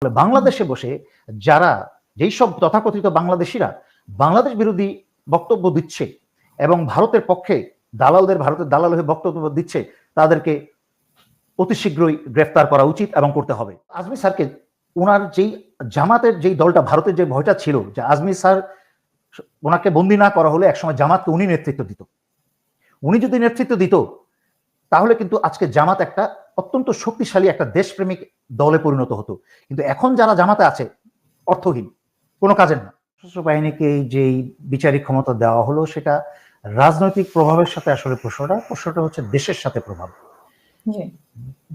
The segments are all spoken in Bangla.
বাংলাদেশে বসে যারা যেই সব তথাকথিত বাংলাদেশিরা বাংলাদেশ বিরোধী বক্তব্য দিচ্ছে এবং ভারতের পক্ষে ভারতের দালাল হয়ে বক্তব্য দিচ্ছে, তাদেরকে অতি শীঘ্রই গ্রেফতার করা উচিত এবং করতে হবে। আজমি স্যারকে ওনার যেই জামাতের যেই দলটা, ভারতের যে ভয়টা ছিল যে আজমি স্যার ওনাকে বন্দি না করা হলে একসময় জামাতকে উনি নেতৃত্ব দিত, উনি যদি নেতৃত্ব দিত তাহলে কিন্তু আজকে জামাত একটা অত্যন্ত শক্তিশালী একটা দেশপ্রেমিক দলে পরিণত হতো। কিন্তু এখন যারা জামাতে আছে অর্থহীন, কোনো কাজের না। সশস্ত্র বাহিনীকে যেই বিচারিক ক্ষমতা দেওয়া হলো সেটা রাজনৈতিক প্রভাবের সাথে আসলে প্রশ্নটা হচ্ছে দেশের সাথে প্রভাব।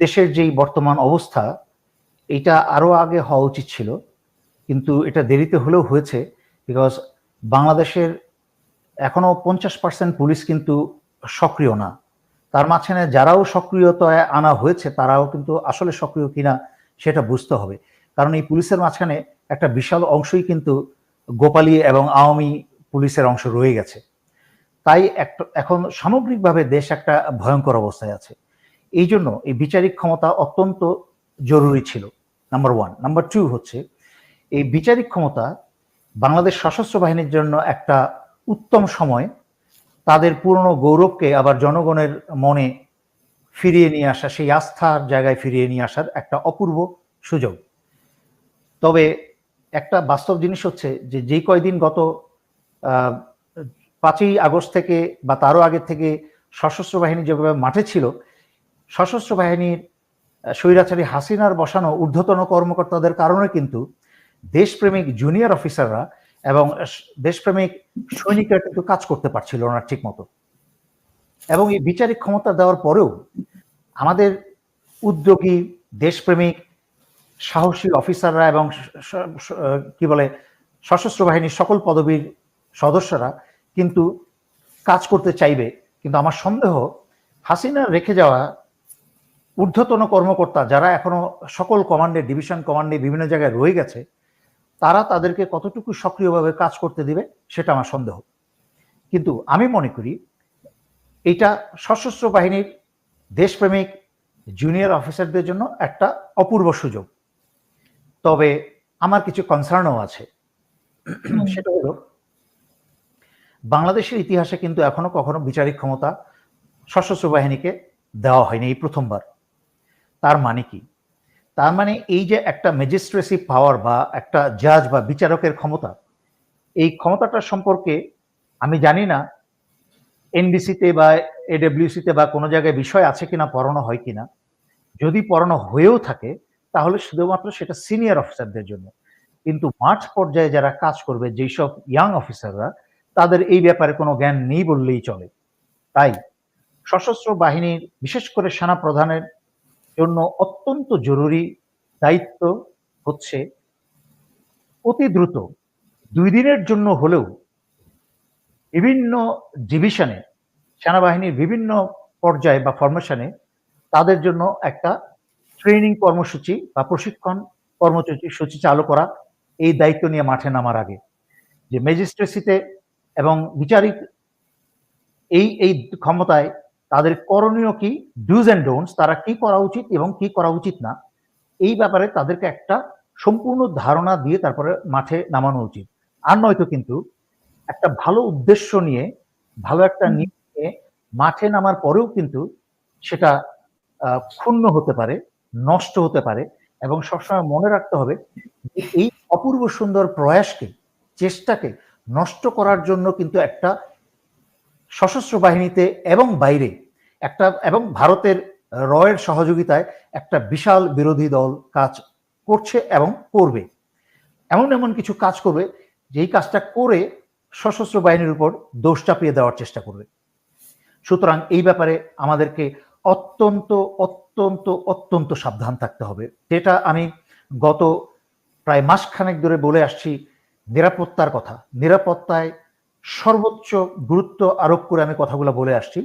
দেশের যেই বর্তমান অবস্থা, এটা আরো আগে হওয়া উচিত ছিল, কিন্তু এটা দেরিতে হলেও হয়েছে। বিকজ বাংলাদেশের এখনো 50% পুলিশ কিন্তু সক্রিয় না। তার মাঝখানে যারাও সক্রিয়তায় আনা হয়েছে তারাও কিন্তু আসলে সক্রিয় কিনা সেটা বুঝতে হবে। কারণ এই পুলিশের মাঝখানে একটা বিশাল অংশই কিন্তু গোপালী এবং আওয়ামী পুলিশের অংশ রয়ে গেছে। তাই এখন সামগ্রিকভাবে দেশ একটা ভয়ঙ্কর অবস্থায় আছে। এই জন্য এই বিচারিক ক্ষমতা অত্যন্ত জরুরি ছিল, নাম্বার 1। নাম্বার 2 হচ্ছে এই বিচারিক ক্ষমতা বাংলাদেশ সশস্ত্র বাহিনীর জন্য একটা উত্তম সময়, তাদের পুরনো গৌরবকে আবার জনগণের মনে ফিরিয়ে নিয়ে আসা, সেই আস্থার জায়গায় ফিরিয়ে নিয়ে আসার একটা অপূর্ব সুযোগ। তবে একটা বাস্তব জিনিস হচ্ছে যে যেই কয়দিন গত 5ই আগস্ট থেকে বা তারও আগে থেকে সশস্ত্র বাহিনী যেভাবে মাঠে ছিল, সশস্ত্র বাহিনীর স্বৈরাচারী হাসিনার বসানো ঊর্ধ্বতন কর্মকর্তাদের কারণে কিন্তু দেশপ্রেমিক জুনিয়র অফিসাররা এবং দেশপ্রেমিক সৈনিকরা কিন্তু কাজ করতে পারছিল না ঠিক মতো। এবং এই বিচারিক ক্ষমতা দেওয়ার পরেও আমাদের উদ্যোগী দেশপ্রেমিক সাহসী অফিসাররা এবং কি বলে সশস্ত্র বাহিনীর সকল পদবীর সদস্যরা কিন্তু কাজ করতে চাইবে। কিন্তু আমার সন্দেহ হাসিনা রেখে যাওয়া ঊর্ধ্বতন কর্মকর্তা যারা এখনো সকল কমান্ডে, ডিভিশন কমান্ডে বিভিন্ন জায়গায় রয়ে গেছে, তারা তাদেরকে কতটুকু সক্রিয়ভাবে কাজ করতে দিবে সেটা আমার সন্দেহ। কিন্তু আমি মনে করি এটা সশস্ত্র বাহিনীর দেশপ্রেমিক জুনিয়র অফিসারদের জন্য একটা অপূর্ব সুযোগ। তবে আমার কিছু কনসার্নও আছে। সেটা হলো বাংলাদেশের ইতিহাসে কিন্তু এখনো কখনো বিচারিক ক্ষমতা সশস্ত্র বাহিনীকে দেওয়া হয়নি, এই প্রথমবার। তার মানে কি? তার মানে এই যে একটা ম্যাজিস্ট্রেসি পাওয়ার বা একটা জাজ বা বিচারকের ক্ষমতা, এই ক্ষমতাটা সম্পর্কে আমি জানি না এনবিসিতে বা এডব্লিউসিতে বা কোনো জায়গায় বিষয় আছে কিনা, পড়ানো হয় কিনা। যদি পড়ানো হয়েও থাকে তাহলে শুধুমাত্র সেটা সিনিয়র অফিসারদের জন্য। কিন্তু মাঠ পর্যায়ে যারা কাজ করবে, যেসব ইয়াং অফিসাররা, তাদের এই ব্যাপারে কোনো জ্ঞান নেই বললেই চলে। তাই সশস্ত্র বাহিনীর বিশেষ করে সেনা প্রধানের জন্য অত্যন্ত জরুরি দায়িত্ব হচ্ছে অতি দ্রুত 2 দিনের জন্য হলেও বিভিন্ন ডিভিশনে, সেনাবাহিনীর বিভিন্ন পর্যায়ে বা ফরমেশনে তাদের জন্য একটা ট্রেনিং কর্মসূচি বা প্রশিক্ষণ কর্মসূচি চালু করা, এই দায়িত্ব নিয়ে মাঠে নামার আগে। যে ম্যাজিস্ট্রেসিতে এবং বিচারিক এই ক্ষমতায় তাদের করণীয় কি, ডুজ অ্যান্ড ডোন্টস, তারা কি করা উচিত এবং কি করা উচিত না, এই ব্যাপারে তাদেরকে একটা সম্পূর্ণ ধারণা দিয়ে তারপরে মাঠে নামানো উচিত। আর নয়তো কিন্তু একটা ভালো উদ্দেশ্য নিয়ে, ভালো একটা নিয়ে মাঠে নামার পরেও কিন্তু সেটা ক্ষুণ্ণ হতে পারে, নষ্ট হতে পারে। এবং সবসময় মনে রাখতে হবে যে এই অপূর্ব সুন্দর প্রয়াসকে, চেষ্টাকে নষ্ট করার জন্য কিন্তু একটা সশস্ত্র বাহিনীতে এবং বাইরে একটা, এবং ভারতের রয়ের সহযোগিতায় একটা বিশাল বিরোধী দল কাজ করছে এবং করবে। এমন কিছু কাজ করবে যেই কাজটা করে সশস্ত্র বাহিনীর উপর দোষ চাপিয়ে দেওয়ার চেষ্টা করবে। সুতরাং এই ব্যাপারে আমাদেরকে অত্যন্ত অত্যন্ত অত্যন্ত সাবধান থাকতে হবে। যেটা আমি গত প্রায় মাসখানেক ধরে বলে আসছি, নিরাপত্তার কথা। নিরাপত্তায় সর্বোচ্চ গুরুত্ব আরোপ করে আমি কথাগুলো বলে আসছি।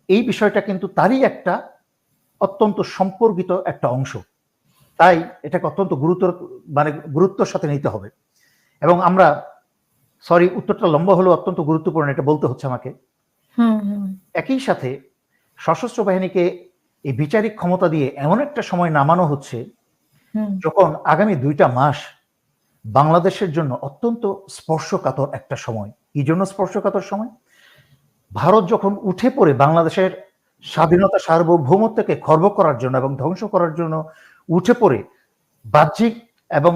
এই বিষয়টা কিন্তু তারই একটা অত্যন্ত সম্পর্কিত একটা অংশ। তাই এটাকে অত্যন্ত গুরুত্বের সাথে নিতে হবে। এবং আমরা, সরি উত্তরটা লম্বা হলেও অত্যন্ত গুরুত্বপূর্ণ, এটা বলতে হচ্ছে আমাকে। একই সাথে সশস্ত্র বাহিনীকে এই বিচারিক ক্ষমতা দিয়ে এমন একটা সময় নামানো হচ্ছে যখন আগামী 2টা মাস বাংলাদেশের জন্য অত্যন্ত স্পর্শকাতর একটা সময়। কি জন্য স্পর্শকাতর সময়? ভারত যখন উঠে পড়ে বাংলাদেশের স্বাধীনতা সার্বভৌমত্বকে খর্ব করার জন্য এবং ধ্বংস করার জন্য উঠে পড়ে বাহ্যিক এবং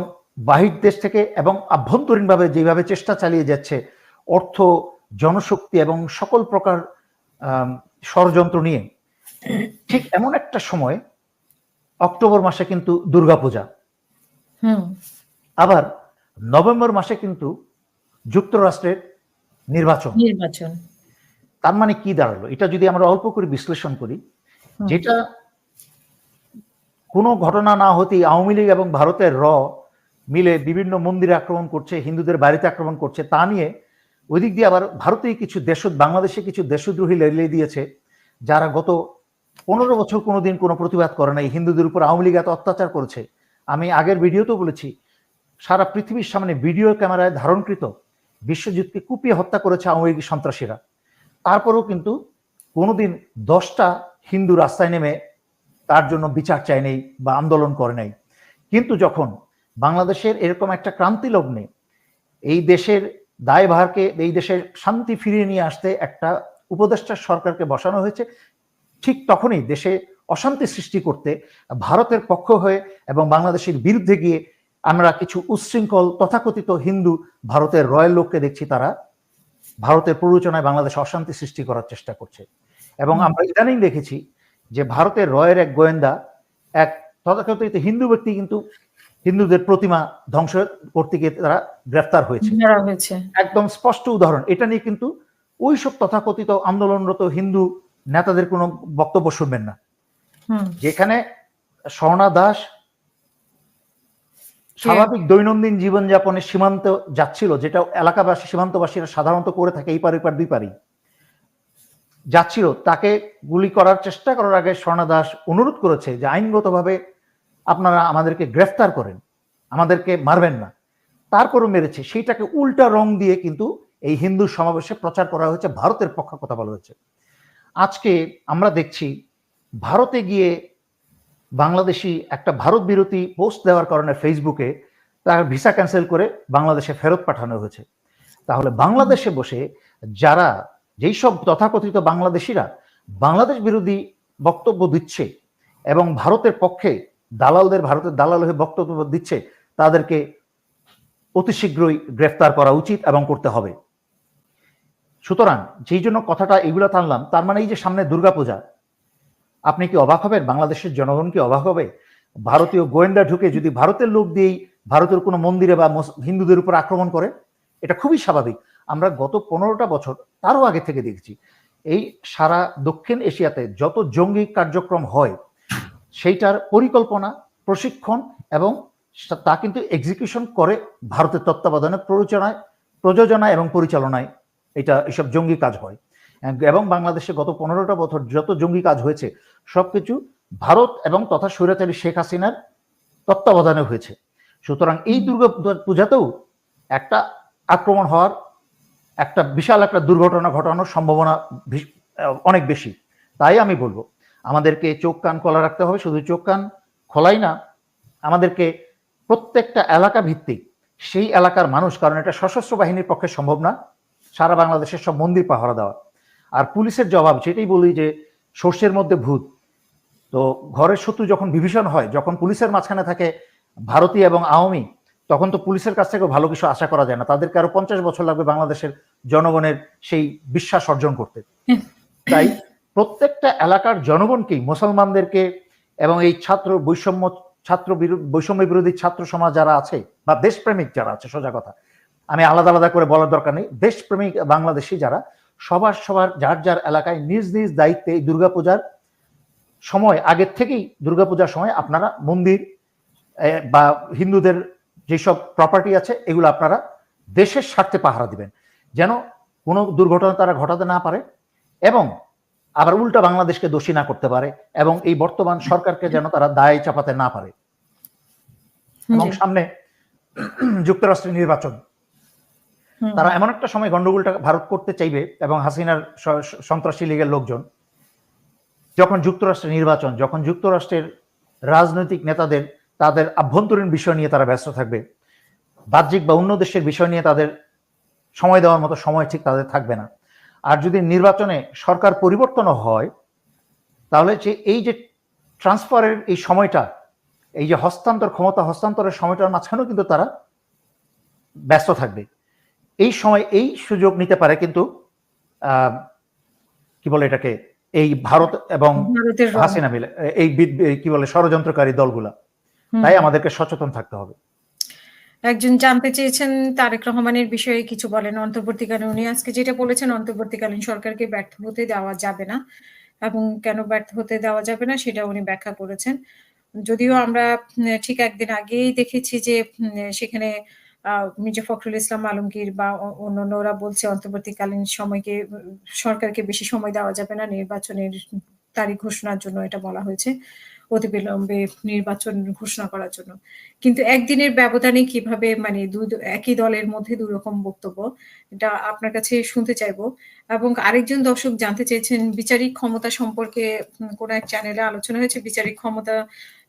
বাহির দেশ থেকে এবং আভ্যন্তরীণভাবে যেভাবে চেষ্টা চালিয়ে যাচ্ছে, অর্থ, জনশক্তি এবং সকল প্রকার ষড়যন্ত্র নিয়ে, ঠিক এমন একটা সময় অক্টোবর মাসে কিন্তু দুর্গাপূজা, আবার নভেম্বর মাসে কিন্তু যুক্তরাষ্ট্রের নির্বাচন। তার মানে কি দাঁড়ালো? এটা যদি আমরা অল্প করে বিশ্লেষণ করি, যেটা কোনো ঘটনা না হতেই আওয়ামী লীগ এবং ভারতের মিলে বিভিন্ন মন্দিরে আক্রমণ করছে, হিন্দুদের বাড়িতে আক্রমণ করছে, তা নিয়ে ওই দিক দিয়ে আবার ভারতেই কিছু বাংলাদেশে কিছু দেশদ্রোহী লেলিয়ে দিয়েছে, যারা গত 15 বছর কোনোদিন কোনো প্রতিবাদ করে নাই। হিন্দুদের উপর আওয়ামী লীগ এত অত্যাচার করেছে। আমি আগের ভিডিওতেও বলেছি, সারা পৃথিবীর সামনে ভিডিও ক্যামেরায় ধারণকৃত বিশ্বজিৎকে কুপিয়ে হত্যা করেছে আওয়ামী লীগ সন্ত্রাসীরা। তারপরেও কিন্তু কোনোদিন 10টা হিন্দু রাস্তায় নেমে তার জন্য বিচার চায় নেই বা আন্দোলন করে নাই। কিন্তু যখন বাংলাদেশের এরকম একটা ক্রান্তি লগ্নে এই দেশের দায়ভারকে, এই দেশের শান্তি ফিরিয়ে নিয়ে আসতে একটা উপদেষ্টা সরকারকে বসানো হয়েছে, ঠিক তখনই দেশে অশান্তি সৃষ্টি করতে ভারতের পক্ষ হয়ে এবং বাংলাদেশের বিরুদ্ধে গিয়ে আমরা কিছু উচ্ছৃঙ্খল তথাকথিত হিন্দু ভারতের রয়্যাল লোককে দেখছি, তারা ভারতের প্ররোচনায় বাংলাদেশে অশান্তি সৃষ্টি করার চেষ্টা করছে। এবং আমরা ইদানিং দেখেছি যে ভারতের রয়ের এক গোয়েন্দা, এক তথাকথিত হিন্দু ব্যক্তি কিন্তু হিন্দুদের প্রতিমা ধ্বংস করতে গিয়ে তারা গ্রেফতার হয়েছে। একদম স্পষ্ট উদাহরণ। এটা নিয়ে কিন্তু ওইসব তথাকথিত আন্দোলনরত হিন্দু নেতাদের কোনো বক্তব্য শুনবেন না। যেখানে স্বর্ণা দাস স্বাভাবিক দৈনন্দিন জীবনযাপনে সীমান্ত যাচ্ছিল, যেটা এলাকাবাসী সীমান্তবাসীরা সাধারণত করে থাকে, এই পার ওই পার দুই পারি যাচ্ছিল, তাকে গুলি করার চেষ্টা করার আগে স্বর্ণা দাস অনুরোধ করেছে যে আইনগতভাবে আপনারা আমাদেরকে গ্রেফতার করেন, আমাদেরকে মারবেন না। তারপরও মেরেছে। সেইটাকে উল্টা রং দিয়ে কিন্তু এই হিন্দু সমাবেশে প্রচার করা হয়েছে, ভারতের পক্ষে কথা বলা হয়েছে। আজকে আমরা দেখছি ভারতে গিয়ে বাংলাদেশি একটা ভারত বিরোধী পোস্ট দেওয়ার কারণে ফেসবুকে তার ভিসা ক্যান্সেল করে বাংলাদেশে ফেরত পাঠানো হয়েছে। তাহলে বাংলাদেশে বসে যারা, যেই সব তথাকথিত বাংলাদেশিরা বাংলাদেশ বিরোধী বক্তব্য দিচ্ছে এবং ভারতের পক্ষে ভারতের দালাল হয়ে বক্তব্য দিচ্ছে, তাদেরকে অতি শীঘ্রই গ্রেফতার করা উচিত এবং করতে হবে। সুতরাং যেই জন্য কথাটা এগুলো টানলাম, তার মানে এই যে সামনে দুর্গাপূজা, আপনি কি অবাক হবেন? বাংলাদেশের জনগণ কি অবাক হবে? ভারতীয় গোয়েন্দা ঢুকে যদি ভারতের লোক দিয়েই ভারতের কোনো মন্দিরে বা হিন্দুদের উপর আক্রমণ করে, এটা খুবই স্বাভাবিক। আমরা গত 15টা বছর তারও আগে থেকে দেখছি এই সারা দক্ষিণ এশিয়াতে যত জঙ্গি কার্যক্রম হয়, সেইটার পরিকল্পনা, প্রশিক্ষণ এবং তা কিন্তু এক্সিকিউশন করে ভারতের তত্ত্বাবধানে, প্রযোজনায় এবং পরিচালনায় এসব জঙ্গি কাজ হয়। এবং বাংলাদেশে গত 15টা বছর যত জঙ্গি কাজ হয়েছে সবকিছু ভারত এবং তথা স্বৈরাচারী শেখ হাসিনার তত্ত্বাবধানে হয়েছে। সুতরাং এই দুর্গা পূজাতেও একটা আক্রমণ হওয়ার, একটা বিশাল একটা দুর্ঘটনা ঘটানোর সম্ভাবনা অনেক বেশি। তাই আমি বলবো আমাদেরকে চোখ কান খোলা রাখতে হবে। শুধু চোখ কান খোলাই না, আমাদেরকে প্রত্যেকটা এলাকা ভিত্তিক সেই এলাকার মানুষ, কারণ এটা সশস্ত্র বাহিনীর পক্ষে সম্ভব না সারা বাংলাদেশের সব মন্দির পাহারা দেওয়া। আর পুলিশের জবাব, সেটাই বলি যে সর্ষের মধ্যে ভূত। তো ঘরের শত্রু যখন বিভীষণ হয়, যখন পুলিশের মাঝখানে থাকে ভারতীয় এবং আওয়ামী, তখন তো পুলিশের কাছ থেকেও ভালো কিছু আশা করা যায় না। তাদেরকে আরো 50 বছর লাগবে বাংলাদেশের জনগণের সেই বিশ্বাস অর্জন করতে। তাই প্রত্যেকটা এলাকার জনগণকেই, মুসলমানদেরকে এবং এই বৈষম্য বিরোধী ছাত্র সমাজ যারা আছে বা দেশপ্রেমিক যারা আছে, সোজা কথা, আমি আলাদা আলাদা করে বলার দরকার নেই, দেশপ্রেমিক বাংলাদেশি যারা, সবার যার যার এলাকায় নিজ নিজ দায়িত্বে এই দুর্গাপূজার সময়, আগের থেকেই দুর্গাপূজার সময় আপনারা মন্দির বা হিন্দুদের যেসব প্রপার্টি আছে এগুলো আপনারা দেশের স্বার্থে পাহারা দিবেন, যেন কোনো দুর্ঘটনা তারা ঘটাতে না পারে এবং আবার উল্টা বাংলাদেশকে দোষী না করতে পারে, এবং এই বর্তমান সরকারকে যেন তারা দায় চাপাতে না পারে। এবং সামনে যুক্তরাষ্ট্রের নির্বাচন, তারা এমন একটা সময় গন্ডগোলটা ভারত করতে চাইবে এবং হাসিনার সন্ত্রাসী লীগের লোকজন, যখন যুক্তরাষ্ট্রের নির্বাচন, যখন যুক্তরাষ্ট্রের রাজনৈতিক নেতাদের তাদের আভ্যন্তরীণ বিষয় নিয়ে তারা ব্যস্ত থাকবে, বাহ্যিক বা অন্য দেশের বিষয় নিয়ে তাদের সময় দেওয়ার মতো সময় ঠিক তাদের থাকবে না। আর যদি নির্বাচনে সরকার পরিবর্তনও হয়, তাহলে যে এই যে ট্রান্সফারের এই সময়টা, এই যে ক্ষমতা হস্তান্তরের সময়টার মাঝখানেও কিন্তু তারা ব্যস্ত থাকবে। এই সময় এই সুযোগ নিতে পারে কিন্তু কি বলে এটাকে, এই ভারত এবং হাসিনা মিলে এই কি বলে ষড়যন্ত্রকারী দলগুলা। তাই আমাদেরকে সচেতন থাকতে হবে। একজন জানতে চেয়েছেন তারেক রহমানের বিষয়ে কিছু বলেন। অন্তর্বর্তীকালীন, উনি আজকে যেটা বলেছেন, অন্তর্বর্তীকালীন সরকারকে ব্যর্থ হতে দেওয়া যাবে না, এবং কেন ব্যর্থ হতে দেওয়া যাবে না সেটা উনি ব্যাখ্যা করেছেন। যদিও আমরা ঠিক একদিন আগেই দেখেছি যে সেখানে মির্জা ফখরুল ইসলাম আলমগীর বা অন্যান্যরা বলছে অন্তর্বর্তীকালীন সময়কে, সরকারকে বেশি সময় দেওয়া যাবে না, নির্বাচনের তারিখ ঘোষণার জন্য এটা বলা হয়েছে, অতিবিলম্বে নির্বাচন ঘোষণা করার জন্য। কিন্তু একদিনের ব্যবধানে কিভাবে মানে একই দলের মধ্যে দুই রকম বক্তব্য, এটা আপনার কাছে শুনতে চাইবো। এবং আরেকজন দর্শক জানতে চেয়েছেন বিচারিক ক্ষমতা সম্পর্কে, কোন এক চ্যানেলে আলোচনা হয়েছে, বিচারিক ক্ষমতা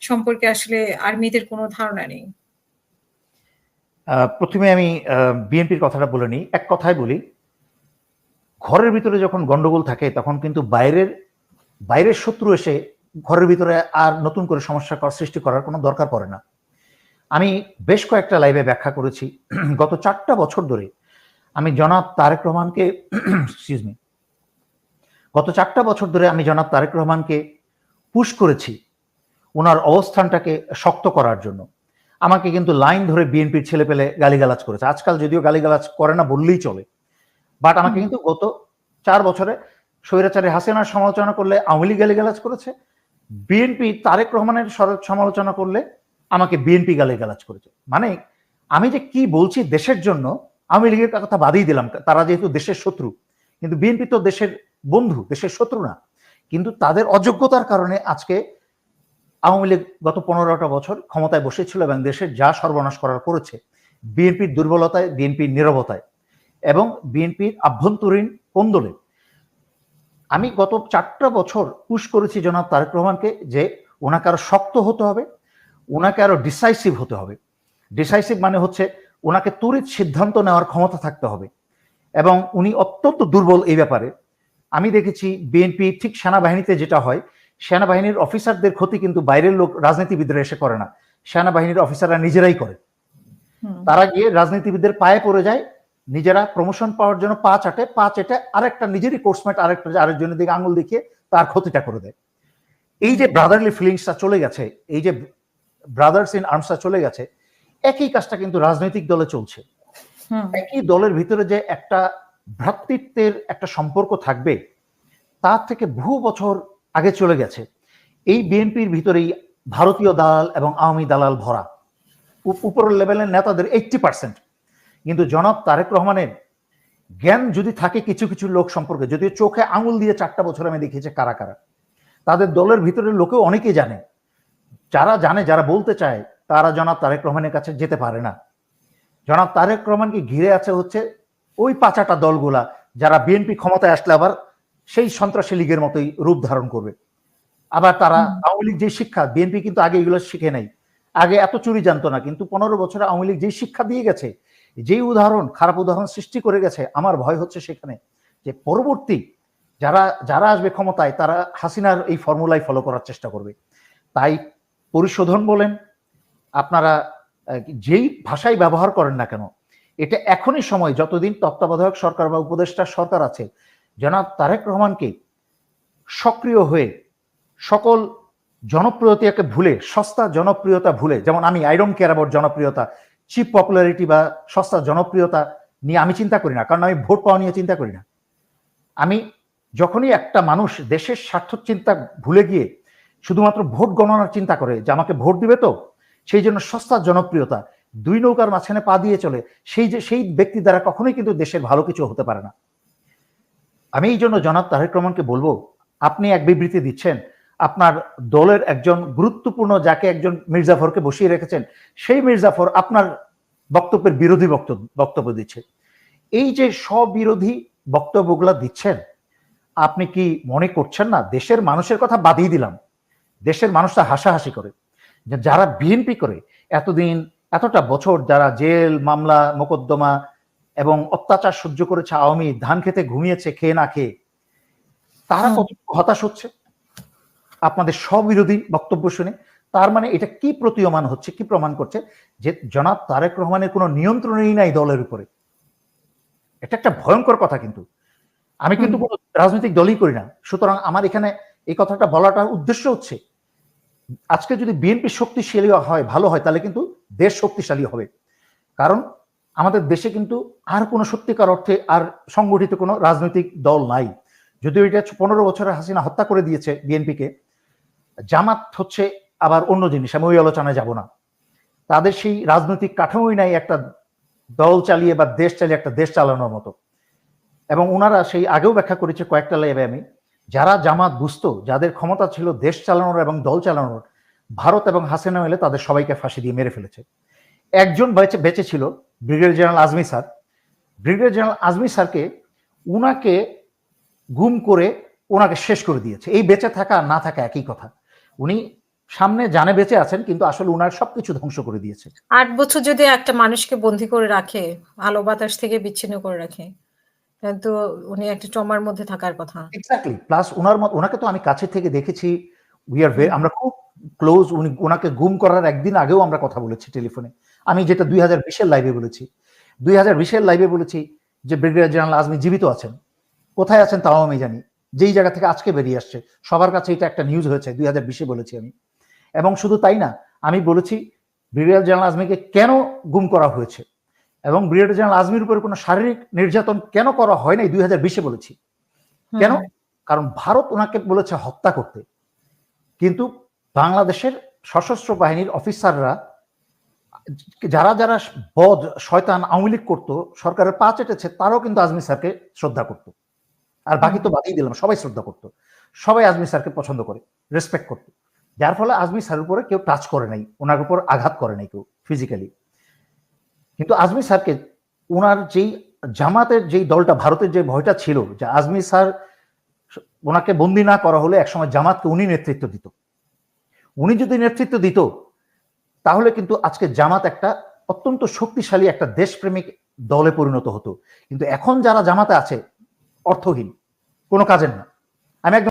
সম্পর্কে আসলে আর্মিদের কোনো ধারণা নেই। প্রথমে আমি বিএনপির কথাটা বলে নিই। এক কথায় বলি, ঘরের ভিতরে যখন গন্ডগোল থাকে তখন কিন্তু বাইরের শত্রু এসে ঘরের ভিতরে আর নতুন করে সমস্যা সৃষ্টি করার কোনো দরকার পড়ে না। আমি বেশ কয়েকটা লাইভে ব্যাখ্যা করেছি, গত 4টা বছর ধরে আমি জনাব তারেক রহমানকে গত 4টা বছর ধরে আমি জনাব তারেক রহমানকে পুশ করেছি ওনার অবস্থানটাকে শক্ত করার জন্য। আমাকে কিন্তু লাইন ধরে বিএনপির ছেলে পেলে গালিগালাজ করেছে। আজকাল যদিও গালিগালাজ করে না বললেই চলে, বাট আমাকে কিন্তু গত 4 বছরে স্বৈরাচারী হাসিনার সমালোচনা করলে আওয়ামী লীগ গালিগালাজ করেছে, বিএনপি তারেক রহমানের সমালোচনা করলে আমাকে বিএনপি গালিগালাজ করেছে। মানে আমি যে কি বলছি দেশের জন্য, আওয়ামী লীগের কথা বাদই দিলাম, তারা যেহেতু দেশের শত্রু, কিন্তু বিএনপি তো দেশের বন্ধু, দেশের শত্রু না। কিন্তু তাদের অযোগ্যতার কারণে আজকে আওয়ামী লীগ গত 15টা বছর ক্ষমতায় বসেছিল এবং দেশের যা সর্বনাশ করার করেছে, বিএনপির দুর্বলতায়, বিএনপির নীরবতায় এবং বিএনপির আভ্যন্তরীণ কোন্দলে। আমি গত 4টা বছর পুশ করেছি জনাব তারেক রহমানকে যে ওনাকে আরো শক্ত হতে হবে, ওনাকে আরো ডিসাইসিভ হতে হবে। ডিসাইসিভ মানে হচ্ছে ওনাকে তড়িৎ সিদ্ধান্ত নেওয়ার ক্ষমতা থাকতে হবে, এবং উনি অত্যন্ত দুর্বল এই ব্যাপারে। আমি দেখেছি বিএনপি ঠিক সেনাবাহিনীতে যেটা হয়, সেনাবাহিনীর অফিসারদের ক্ষতি কিন্তু বাইরের লোক, রাজনীতিবিদরা এসে করে না, সেনাবাহিনীর অফিসাররা নিজেরাই করে। তারা গিয়ে রাজনীতিবিদদের পায়ে পড়ে যায়, নিজেরা প্রমোশন পাওয়ার জন্য পা চেটে আরেকটা নিজেরই কোর্সমেট আরেকজনের দিকে আঙুল দেখিয়ে তার ক্ষতিটা করে দেয়। এই যে ব্রাদারলি ফিলিংসটা চলে গেছে, এই যে ব্রাদার্স ইন আর্মসটা চলে গেছে, একই কাজটা কিন্তু রাজনৈতিক দলে চলছে। একই দলের ভিতরে যে একটা ভ্রাতৃত্বের একটা সম্পর্ক থাকবে, তার থেকে বহু বছর আগে চলে গেছে। এই বিএনপির ভিতরেই ভারতীয় দালাল এবং আওয়ামী দালাল ভরা, উপরের লেভেলের নেতাদের 80%। কিন্তু জনাব তারেক রহমানের জ্ঞান যদি থাকে কিছু কিছু লোক সম্পর্কে, যদিও চোখে আঙুল দিয়ে 4টা বছর আমি দেখিয়েছি কারা কারা, তাদের দলের ভিতরের লোকেও অনেকেই জানে, যারা বলতে চায় তারা জনাব তারেক রহমানের কাছে যেতে পারে না। জনাব তারেক রহমানকে ঘিরে আছে হচ্ছে ওই 5টা দলগুলা, যারা বিএনপি ক্ষমতায় আসলে আবার সেই সন্ত্রাসী লীগের মতোই রূপ ধারণ করবে। আবার তারা আওয়ামী লীগ যে শিক্ষা, বিএনপি কিন্তু আগে এগুলো শিখে নাই, আগে এত চুরি জানতো না, কিন্তু 15 বছরে আওয়ামী লীগ যেই শিক্ষা দিয়ে গেছে, যেই খারাপ উদাহরণ সৃষ্টি করে গেছে, আমার ভয় হচ্ছে সেখানে যে পরবর্তী যারা আসবে ক্ষমতায় তারা হাসিনার এই ফর্মুলাই ফলো করার চেষ্টা করবে। তাই পরিশোধন বলেন, আপনারা যেই ভাষাই ব্যবহার করেন না কেন, এটা এখনই সময়, যতদিন তত্ত্বাবধায়ক সরকার বা উপদেষ্টা সরকার আছে, জনাব তারেক রহমানকে সক্রিয় হয়ে সকল জনপ্রিয়তাকে ভুলে, সস্তা জনপ্রিয়তা ভুলে, যেমন আই ডোন্ট কেয়ার অ্যাবাউট জনপ্রিয়তা, চিপ পপুলারিটি বা সস্তা জনপ্রিয়তা নিয়ে আমি চিন্তা করি না, কারণ আমি ভোট পাওয়া নিয়ে চিন্তা করি না। আমি যখনই একটা মানুষ দেশের স্বার্থ চিন্তা ভুলে গিয়ে শুধুমাত্র ভোট গণনার চিন্তা করে যে আমাকে ভোট দিবে, তো সেই জন্য সস্তা জনপ্রিয়তা, দুই নৌকার মাঝখানে পা দিয়ে চলে, সেই ব্যক্তি দ্বারা কখনোই কিন্তু দেশের ভালো কিছু হতে পারে না। আমি এই জন্য জনাব তারেক রহমানকে বলবো, আপনি এক বিবৃতি দিচ্ছেন, আপনার দলের একজন গুরুত্বপূর্ণ, যাকে একজন মির্জাফরকে বসিয়ে রেখেছেন, সেই মির্জাফর আপনার বক্তব্যের বিরোধী বক্তব্য দিচ্ছে। এই যে স্ববিরোধী বক্তব্যগুলো দিচ্ছেন, আপনি কি মনে করছেন না দেশের মানুষের কথা বাদিয়ে দিলাম, দেশের মানুষটা হাসাহাসি করে, যে যারা বিএনপি করে এতদিন এতটা বছর যারা জেল মামলা মোকদ্দমা এবং অত্যাচার সহ্য করেছে, আওয়ামী ধান খেতে ঘুমিয়েছে খেয়ে না খেয়ে, তারা কত হতাশ হচ্ছে আপনাদের স্ববিরোধী বক্তব্য শুনে। তার মানে এটা কি প্রতীয়মান হচ্ছে, কি প্রমাণ করছে যে জনাব তারেক রহমানের কোনো নিয়ন্ত্রণই নাই দলের উপরে। এটা একটা ভয়ঙ্কর কথা। কিন্তু আমি কিন্তু কোনো রাজনৈতিক দলই করি না, সুতরাং আমার এখানে এই কথাটা বলাটার উদ্দেশ্য হচ্ছে আজকে যদি বিএনপি শক্তিশালী হয় ভালো হয়, তাহলে কিন্তু দেশ শক্তিশালী হবে। কারণ আমাদের দেশে কিন্তু আর কোনো সত্যিকার অর্থে আর সংগঠিত কোনো রাজনৈতিক দল নাই। যদিও এটা 15 বছরে হাসিনা হত্যা করে দিয়েছে বিএনপিকে, জামাত হচ্ছে আবার অন্য জিনিস, আমি ওই আলোচনায় যাব না। তাদের সেই রাজনৈতিক কাঠামোই নাই একটা দল চালিয়ে বা দেশ চালিয়ে একটা দেশ চালানোর মতো। এবং ওনারা সেই আগেও ব্যাখ্যা করেছে কয়েকটা লাইভে আমি, যারা জামাত বুঝতো, যাদের ক্ষমতা ছিল দেশ চালানোর এবং দল চালানোর, ভারত এবং হাসিনা মিলে তাদের সবাইকে ফাঁসি দিয়ে মেরে ফেলেছে। একজন বেঁচে ছিল, brigadier general Azmi sir. Brigadier general Azmi স্যারকে উনাকে গুম করে ওনাকে শেষ করে দিয়েছে। এই বেঁচে থাকা না থাকা একই কথা। উনি সামনে জানে বেঁচে আছেন, কিন্তু আসলে উনার সবকিছু ধ্বংস করে দিয়েছে। 8 বছর যদি একটা মানুষকে বন্দী করে রাখে, আলো বাতাস থেকে বিচ্ছিন্ন করে রাখে, তো উনি একটা ট্রমার মধ্যে থাকার কথা। এক্স্যাক্টলি। প্লাস ওনাকে তো আমি কাছে থেকে দেখেছি, আমরা খুব ক্লোজ। ওনাকে গুম করার একদিন আগেও আমরা কথা বলেছি টেলিফোনে। আমি যেটা 2020-এর লাইভে বলেছি, 2020-এর লাইভে বলেছি যে ব্রিগেডিয়ার জেনারেল আজমি জীবিত আছেন, কোথায় আছেন তাও আমি জানি, যেই জায়গা থেকে আজকে বেরিয়ে আসছে সবার কাছে এটা একটা নিউজ হয়েছে, 2020-এ বলেছি আমি। এবং শুধু তাই না, আমি বলেছি ব্রিগেডিয়ার জেনারেল আজমিকে কেন গুম করা হয়েছে এবং ব্রিগেডিয়ার জেনারেল আজমির উপরে কোনো শারীরিক নির্যাতন কেন করা হয় নাই 2020-এ বলেছি। কেন? কারণ ভারত ওনাকে বলেছে হত্যা করতে, কিন্তু বাংলাদেশের সশস্ত্র বাহিনীর অফিসাররা যারা যারা বদ শয়তান আওয়ামী লীগ করতো, সরকারের পা চেটেছে, তারাও কিন্তু আজমি স্যারকে শ্রদ্ধা করতো। আর বাকি তো বাদই দিলাম, সবাই শ্রদ্ধা করতো, সবাই আজমি স্যারকে পছন্দ করে, রেসপেক্ট করতো। যার ফলে আজমি স্যারের উপরে কেউ টাচ করে নাই, ওনার উপর আঘাত করে নাই কেউ ফিজিক্যালি। কিন্তু আজমি স্যারকে ওনার যেই জামাতের যেই দলটা, ভারতের যে ভয়টা ছিল যে আজমি স্যার ওনাকে বন্দি না করা হলে একসময় জামাতকে উনি নেতৃত্ব দিত। উনি যদি নেতৃত্ব দিত তাহলে কিন্তু আজকে জামাত একটা অত্যন্ত শক্তিশালী একটা দেশপ্রেমিক দলে পরিণত হতো। কিন্তু এখন যারা জামাতে আছে অর্থহীন, কোনো কাজের না। আমি একদম